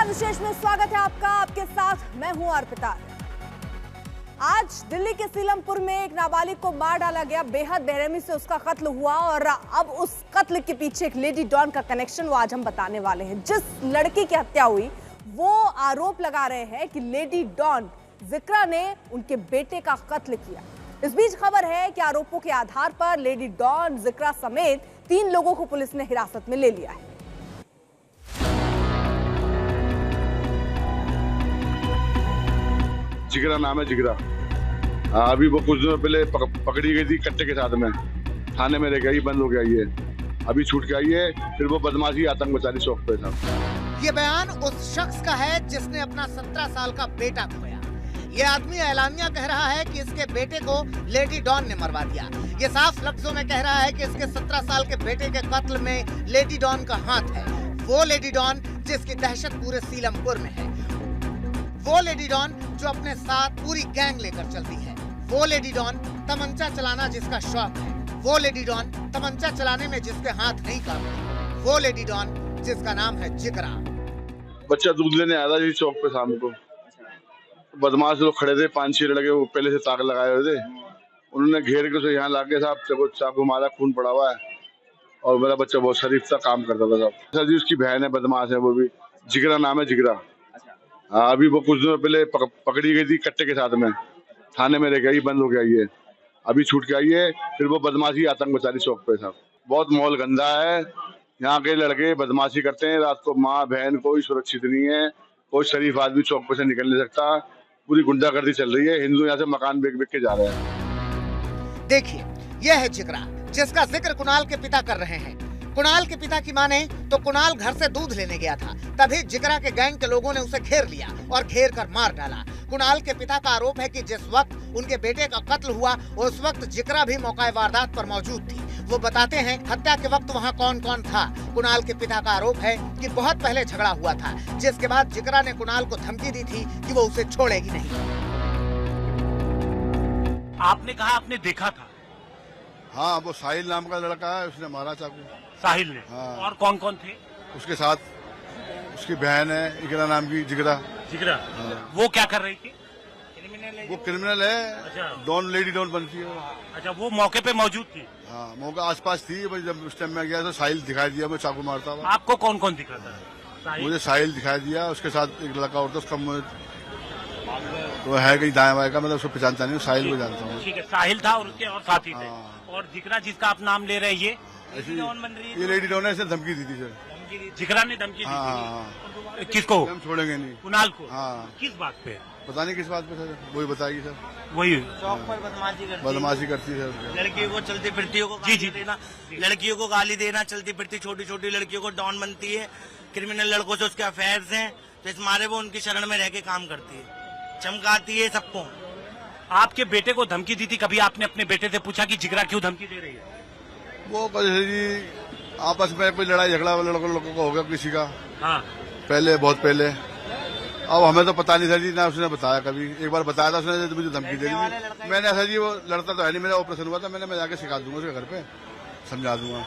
विशेष में स्वागत है आपका। आपके साथ मैं हूं अर्पिता। आज दिल्ली के सीलमपुर में एक नाबालिग को मार डाला गया, बेहद बेरहमी से उसका कत्ल हुआ और अब उस कत्ल के पीछे एक लेडी डॉन का कनेक्शन वो आज हम बताने वाले हैं। जिस लड़की की हत्या हुई वो आरोप लगा रहे हैं कि लेडी डॉन जिक्रा ने उनके बेटे का कत्ल किया। इस बीच खबर है कि आरोपों के आधार पर लेडी डॉन, जिक्रा समेत 3 लोगों को पुलिस ने हिरासत में ले लिया है। जिगरा नाम है, जिगरा। अभी वो कुछ दिनों पहले पकड़ी गई थी कट्टे के साथ में, थाने में रह गई, बंद हो गया। ये अभी छूट के आई है, फिर वो बदमाशी आतंक मचा रही चौक पे था। ये बयान उस शख्स का है जिसने अपना 17 साल का बेटा खोया। ये आदमी ऐलानिया कह रहा है कि इसके बेटे को लेडी डॉन ने मरवा दिया। ये साफ लफ्जों में कह रहा है कि इसके 17 साल के बेटे के कत्ल में लेडी डॉन का हाथ है। वो लेडी डॉन जिसकी दहशत पूरे सीलमपुर में है, वो लेडी डॉन जो अपने साथ पूरी गैंग लेकर चलती है, वो लेडी डॉन तमंचा चलाना जिसका शौक है, वो लेडी डॉन तमंचा चलाने में जिसके हाथ नहीं कांपते, वो लेडी डॉन जिसका नाम है जिगरा। बच्चा दूध लेने आया था जी चौक पे शाम को। बदमाश लोग खड़े थे, 5-6 लड़के, वो पहले से ताक लगाए हुए थे। उन्होंने घेर के उसे यहाँ लाके साहब चाकू मारा, खून पड़ा हुआ है। और मेरा बच्चा बहुत शरीफ था, काम करता था साहब। सर जी उसकी बहन है, बदमाश है वो भी। जिगरा नाम है, जिगरा। अभी वो कुछ दिनों पहले पकड़ी गई थी कट्टे के साथ में, थाने में रह गई, बंद हो गया। ये अभी छूट के आई है, फिर वो बदमाशी आतंक मचा रही चौक पे साहब। बहुत माहौल गंदा है, यहाँ के लड़के बदमाशी करते हैं रात को। माँ बहन कोई सुरक्षित नहीं है, कोई शरीफ आदमी चौक पे से निकल नहीं सकता। पूरी गुंडागर्दी चल रही है, हिंदू यहाँ से मकान बेच के जा रहे हैं। देखिए, यह है जिगरा जिसका जिक्र कुणाल के पिता कर रहे हैं। कुणाल के पिता की माने तो कुणाल घर से दूध लेने गया था, तभी जिगरा के गैंग के लोगों ने उसे घेर लिया और घेर कर मार डाला। कुणाल के पिता का आरोप है कि जिस वक्त उनके बेटे का कत्ल हुआ उस वक्त जिगरा भी मौका वारदात पर मौजूद थी। वो बताते हैं हत्या के वक्त वहाँ कौन कौन था। कुणाल के पिता का आरोप है कि बहुत पहले झगड़ा हुआ था, जिसके बाद जिगरा ने कुणाल को धमकी दी थी कि वो उसे छोड़ेगी नहीं। आपने कहा आपने देखा था? हाँ, वो साहिल नाम का लड़का है, उसने मारा चाकू। साहिल ने? हाँ। और कौन कौन थे उसके साथ? उसकी बहन है इकरा नाम की, जिगरा। जिगरा? हाँ। वो क्या कर रही थी? वो क्रिमिनल है। अच्छा। डॉन, लेडी डॉन बनती है। अच्छा, वो मौके पे मौजूद थी? हाँ, मौका आसपास थी। जब उस टाइम में गया तो साहिल दिखाई दिया, मैं चाकू मारता हुआ। आपको कौन कौन दिखा था? मुझे साहिल दिखाई दिया, उसके साथ एक लड़का और था, उसका तो है कहीं दाएं बाएं का, मतलब उसको पहचानता नहीं, साहिल को जानता हूँ। ठीक है, साहिल था और उसके और साथी थे। हाँ। और जिगरा जिसका आप नाम ले रहे हैं, ये लेडी डॉन ने धमकी दी थी सर। जिगरा ने धमकी दी थी? हाँ। किसको? हम छोड़ेंगे नहीं। कुणाल को? हाँ। किस बात पे? पता नहीं किस बात पे सर, वही बताएगी सर। वही चौक पर बदमाशी करती है सर। लड़कियों को चलती फिरती को गाली देना, लड़कियों को गाली देना, चलती फिरती छोटी छोटी लड़कियों को डॉन बनती है। क्रिमिनल लड़कों से उसके अफेयर्स हैं, तो इस मारे वो उनकी शरण में रह के काम करती है, चमकाती है सबको। आपके बेटे को धमकी दी थी, कभी आपने अपने बेटे से पूछा कि जिगरा क्यों धमकी दे रही है? वो जी आपस में कोई लड़ाई झगड़ा लड़कों को हो गया किसी का। हाँ। पहले, बहुत पहले। अब हमें तो पता नहीं था जी, ना उसने बताया कभी। एक बार बताया था उसने, मुझे धमकी दे दी। मैंने ऐसा जी, वो लड़ता तो है नहीं, मेरा ऑपरेशन हुआ था, मैं जाके सिखा दूंगा उसके घर पे, समझा दूंगा।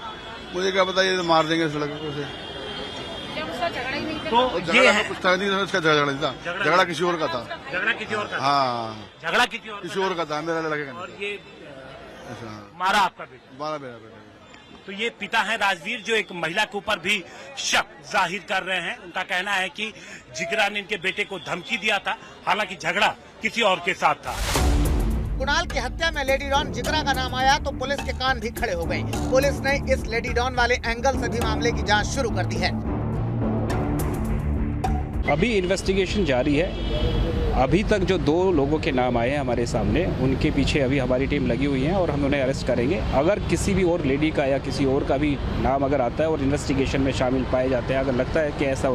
मुझे क्या पता, ये तो मार देंगे उस लड़के को से। तो ये है कुछ था नहीं, उसका झगड़ा नहीं था, झगड़ा किसी और का था। झगड़ा किसी और का? हाँ, झगड़ा किसी और का था, मेरा लड़के का। और ये ऐसा मारा आपका बेटा? मारा मेरा बेटा। तो ये पिता है राजवीर, जो एक महिला के ऊपर भी शक जाहिर कर रहे हैं। उनका कहना है कि जिगरा ने इनके बेटे को धमकी दिया था, हालांकि झगड़ा किसी और के साथ था। कुणाल की हत्या में लेडी डॉन जिगरा का नाम आया तो पुलिस के कान भी खड़े हो गए। पुलिस ने इस लेडी डॉन वाले एंगल से भी मामले की जांच शुरू कर दी है। अभी इन्वेस्टिगेशन जारी है। अभी तक जो 2 लोगों के नाम आए हैं हमारे सामने, उनके पीछे अभी हमारी टीम लगी हुई है और हम उन्हें अरेस्ट करेंगे। अगर किसी भी और लेडी का या किसी और का भी नाम अगर आता है और इन्वेस्टिगेशन में शामिल पाए जाते हैं, अगर लगता है कि ऐसा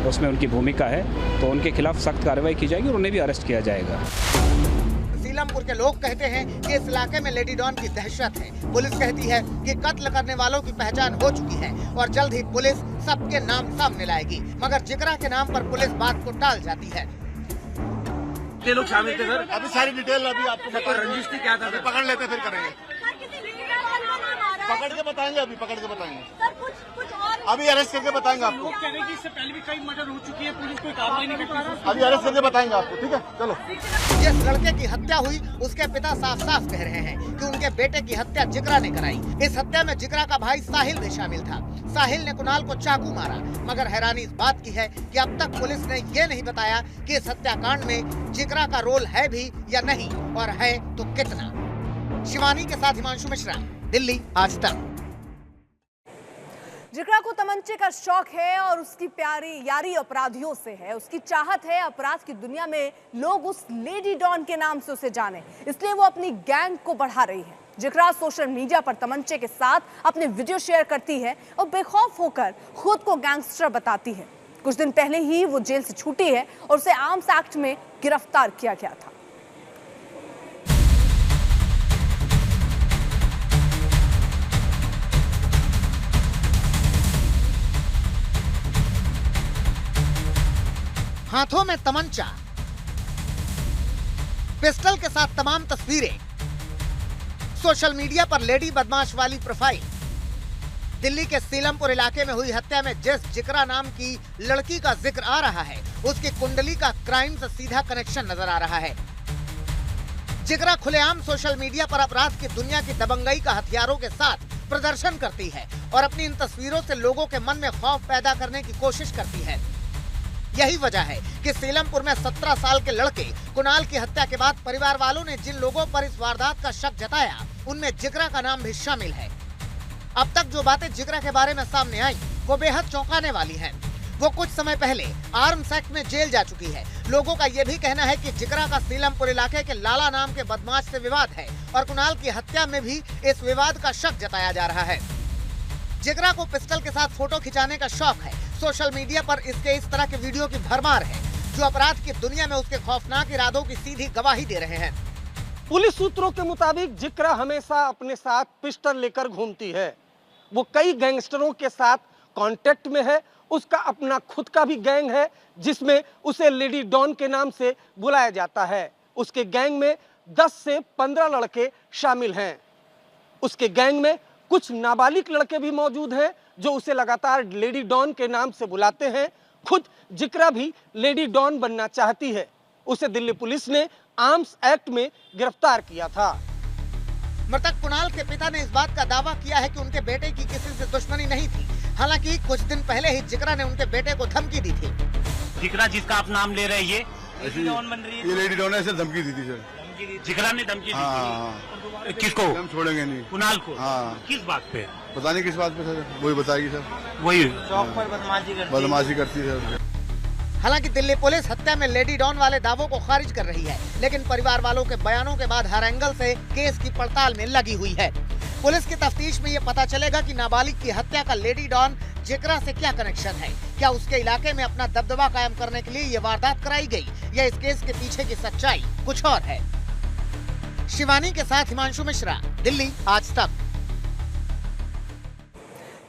उसमें उनकी भूमिका है, तो उनके खिलाफ सख्त कार्रवाई की जाएगी और उन्हें भी अरेस्ट किया जाएगा। सीलमपुर के लोग कहते हैं कि इस इलाके में लेडी डॉन की दहशत है। पुलिस कहती है कि कत्ल करने वालों की पहचान हो चुकी है और जल्द ही पुलिस सबके नाम सामने लाएगी, मगर जिगरा के नाम पर पुलिस बात को टाल जाती है। ये लोग शामिल थे सर? अभी सारी डिटेल अभी आपको रंजिश थी क्या था? पकड़ लेते फिर करेंगे। पकड़ के बताएंगे, अभी पकड़ के बताएंगे सर, कुछ और अभी अरेस्ट करके बताएंगे आपको। कह रहे हैं कि इससे पहले भी कई मर्डर हो चुकी है, पुलिस कोई कार्रवाई नहीं करती। अभी अरेस्ट करके बताएंगे आपको, ठीक है? चलो। जिस लड़के की हत्या हुई उसके पिता साफ साफ कह रहे हैं कि उनके बेटे की हत्या जिगरा ने कराई। इस हत्या में जिगरा का भाई साहिल भी शामिल था। साहिल ने कुणाल को चाकू मारा, मगर हैरानी इस बात की है कि अब तक पुलिस ने ये नहीं बताया कि इस हत्याकांड में जिगरा का रोल है भी या नहीं, और है तो कितना। शिवानी के साथ हिमांशु मिश्रा, दिल्ली आज तक। जिगरा को तमंचे का शौक है और उसकी प्यारी यारी अपराधियों से है। उसकी चाहत है अपराध की दुनिया में लोग उस लेडी डॉन के नाम से उसे जाने, इसलिए वो अपनी गैंग को बढ़ा रही है। जिगरा सोशल मीडिया पर तमंचे के साथ अपने वीडियो शेयर करती है और बेखौफ होकर खुद को गैंगस्टर बताती है। कुछ दिन पहले ही वो जेल से छूटी है और उसे आर्म्स एक्ट में गिरफ्तार किया गया था। हाथों में तमंचा, पिस्टल के साथ तमाम तस्वीरें, सोशल मीडिया पर लेडी बदमाश वाली प्रोफाइल। दिल्ली के सीलमपुर इलाके में हुई हत्या में जिस जिगरा नाम की लड़की का जिक्र आ रहा है, उसकी कुंडली का क्राइम से सीधा कनेक्शन नजर आ रहा है। जिगरा खुलेआम सोशल मीडिया पर अपराध की दुनिया की दबंगई का हथियारों के साथ प्रदर्शन करती है और अपनी इन तस्वीरों से लोगों के मन में खौफ पैदा करने की कोशिश करती है। यही वजह है कि सीलमपुर में 17 साल के लड़के कुणाल की हत्या के बाद परिवार वालों ने जिन लोगों पर इस वारदात का शक जताया, उनमें जिगरा का नाम भी शामिल है। अब तक जो बातें जिगरा के बारे में सामने आई, वो बेहद चौंकाने वाली हैं। वो कुछ समय पहले आर्म्स एक्ट में जेल जा चुकी है। लोगों का ये भी कहना है कि जिगरा का सीलमपुर इलाके के लाला नाम के बदमाश से विवाद है और कुणाल की हत्या में भी इस विवाद का शक जताया जा रहा है। जिगरा को पिस्टल के साथ फोटो खिंचाने का शौक है। सोशल मीडिया पर इसके इस तरह के वीडियो की भरमार है, जो अपराध की दुनिया में उसके खौफनाक इरादों की सीधी गवाही दे रहे हैं। पुलिस सूत्रों के मुताबिक जिगरा हमेशा अपने साथ पिस्टल लेकर घूमती है। वो कई गैंगस्टरों के साथ कांटेक्ट में है। उसका अपना खुद का भी गैंग है, जिसमें उसे लेडी डॉन के नाम से बुलाया जाता है। उसके गैंग में 10 से 15 लड़के शामिल हैं। उसके गैंग में कुछ नाबालिग लड़के भी मौजूद हैं जो उसे लगातार लेडी डॉन के नाम से बुलाते हैं। खुद जिगरा भी लेडी डॉन बनना चाहती है। उसे दिल्ली पुलिस ने आर्म्स एक्ट में गिरफ्तार किया था। मृतक कुणाल के पिता ने इस बात का दावा किया है कि उनके बेटे की किसी से दुश्मनी नहीं थी। हालांकि कुछ दिन पहले ही जिगरा ने उनके बेटे को धमकी दी थी। जिगरा जिसका आप नाम ले रहे हैं, ये डॉन बन रही है। ये लेडी डॉन ऐसे धमकी दी थी सर। जिगरा ने धमकी दी थी। किसको? हम छोड़ेंगे नहीं। कुणाल को? हाँ। किस बात पे? पता नहीं किस बात पे सर, वही बताएगी सर। वही चौक पर बदमाशी करती है सर। हालांकि दिल्ली पुलिस हत्या में लेडी डॉन वाले दावों को खारिज कर रही है, लेकिन परिवार वालों के बयानों के बाद हर एंगल से केस की पड़ताल में लगी हुई है। पुलिस की तफ्तीश में ये पता चलेगा कि नाबालिग की हत्या का लेडी डॉन जिगरा से क्या कनेक्शन है। क्या उसके इलाके में अपना दबदबा कायम करने के लिए ये वारदात कराई गई, या इस केस के पीछे की सच्चाई कुछ और है। शिवानी के साथ हिमांशु मिश्रा, दिल्ली आज तक।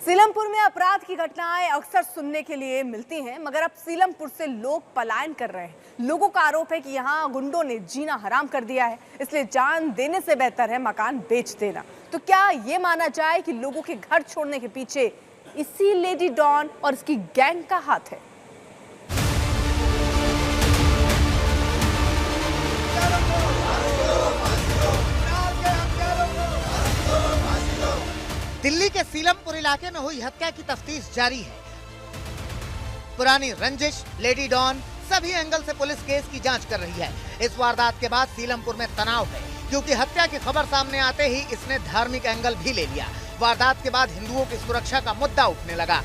सीलमपुर में अपराध की घटनाएं अक्सर सुनने के लिए मिलती हैं, मगर अब सीलमपुर से लोग पलायन कर रहे हैं। लोगों का आरोप है कि यहाँ गुंडों ने जीना हराम कर दिया है, इसलिए जान देने से बेहतर है मकान बेच देना। तो क्या ये माना जाए कि लोगों के घर छोड़ने के पीछे इसी लेडी डॉन और इसकी गैंग का हाथ है? दिल्ली के सीलमपुर इलाके में हुई हत्या की तफ्तीश जारी है। पुरानी रंजिश, लेडी डॉन, सभी एंगल से पुलिस केस की जांच कर रही है। इस वारदात के बाद सीलमपुर में तनाव है, क्योंकि हत्या की खबर सामने आते ही इसने धार्मिक एंगल भी ले लिया। वारदात के बाद हिंदुओं की सुरक्षा का मुद्दा उठने लगा।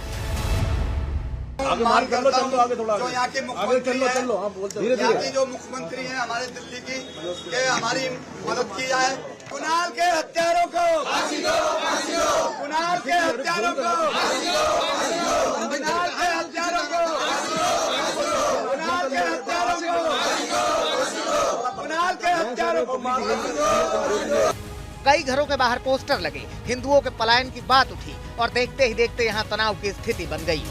आगे थोड़ा जो यहाँ के मुख्यमंत्री हैं, यहाँ की जो मुख्यमंत्री हैं हमारे दिल्ली की, के हमारी मदद की जाए। कुणाल के हत्यारों को फांसी दो, फांसी दो। कुणाल के हत्यारों को फांसी दो, फांसी दो। कुणाल के हत्यारों को फांसी दो, कुणाल के हत्यारों को फांसी दो, फांसी दो। कुणाल के हत्यारों को फांसी दो। कई घरों के बाहर पोस्टर लगे, हिंदुओं के पलायन की बात उठी और देखते ही देखते यहाँ तनाव की स्थिति बन गई।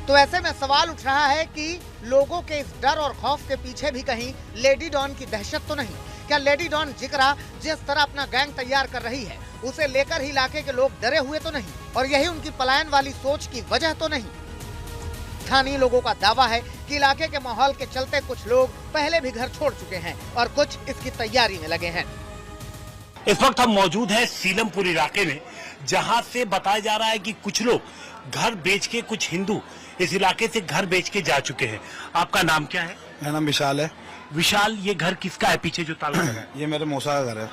तो ऐसे में सवाल उठ रहा है कि लोगों के इस डर और खौफ के पीछे भी कहीं लेडी डॉन की दहशत तो नहीं? क्या लेडी डॉन जिगरा जिस तरह अपना गैंग तैयार कर रही है, उसे लेकर ही इलाके के लोग डरे हुए तो नहीं, और यही उनकी पलायन वाली सोच की वजह तो नहीं। स्थानीय लोगों का दावा है कि इलाके के माहौल के चलते कुछ लोग पहले भी घर छोड़ चुके हैं और कुछ इसकी तैयारी में लगे हैं। इस वक्त हम मौजूद हैं सीलमपुर इलाके में, जहां से बताया जा रहा है कि कुछ लोग घर बेच के, कुछ हिंदू इस इलाके से घर बेच के जा चुके हैं। आपका नाम क्या है? मेरा नाम विशाल है। विशाल, ये घर किसका है पीछे जो ताला लगा है? ये मेरे मौसा का घर है।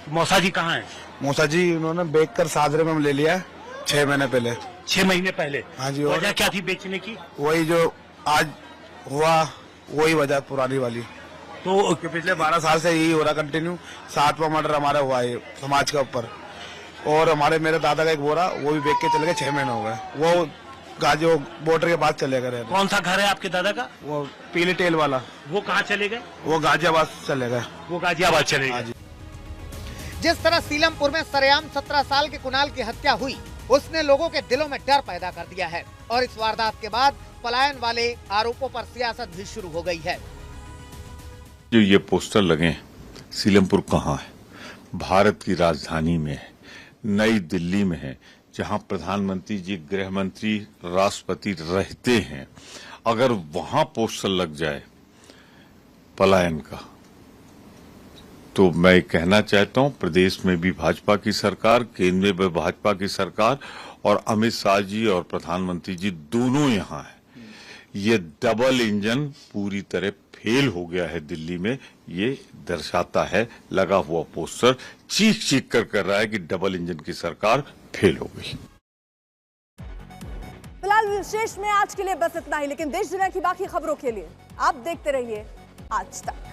मौसा जी कहाँ है? मौसा जी उन्होंने बेच कर सादरे में ले लिया है 6 महीने पहले। 6 महीने पहले? हाँ जी। वजह क्या थी बेचने की? वही जो आज हुआ वही वजह पुरानी वाली। तो पिछले 12 साल से यही हो रहा कंटिन्यू। 7वां मर्डर हमारा हुआ है समाज के ऊपर। और हमारे मेरे दादा का एक बोरा वो भी बेच के चले गए, 6 महीने हो गए। वो गाजो बॉर्डर के पास चले गए। कौन सा घर है आपके दादा का? वो पीले टेल वाला। वो कहाँ चले गए? वो गाजियाबाद चले गए। वो गाजियाबाद चले गए। जिस तरह सीलमपुर में सरेआम 17 साल के कुणाल की हत्या हुई, उसने लोगों के दिलों में डर पैदा कर दिया है और इस वारदात के बाद पलायन वाले आरोपों पर सियासत भी शुरू हो गई है। जो ये पोस्टर लगे, सीलमपुर कहाँ है? भारत की राजधानी में है, नई दिल्ली में है, जहां प्रधानमंत्री जी, गृह मंत्री, राष्ट्रपति रहते हैं। अगर वहां पोस्टर लग जाए पलायन का, तो मैं कहना चाहता हूं प्रदेश में भी भाजपा की सरकार, केंद्र में भी भाजपा की सरकार और अमित शाह जी और प्रधानमंत्री जी दोनों यहाँ हैं। ये डबल इंजन पूरी तरह फेल हो गया है दिल्ली में। ये दर्शाता है लगा हुआ पोस्टर चीख चीख कर रहा है कि डबल इंजन की सरकार फेल हो गई। फिलहाल विशेष में आज के लिए बस इतना ही, लेकिन देश दुनिया की बाकी खबरों के लिए आप देखते रहिए आज तक।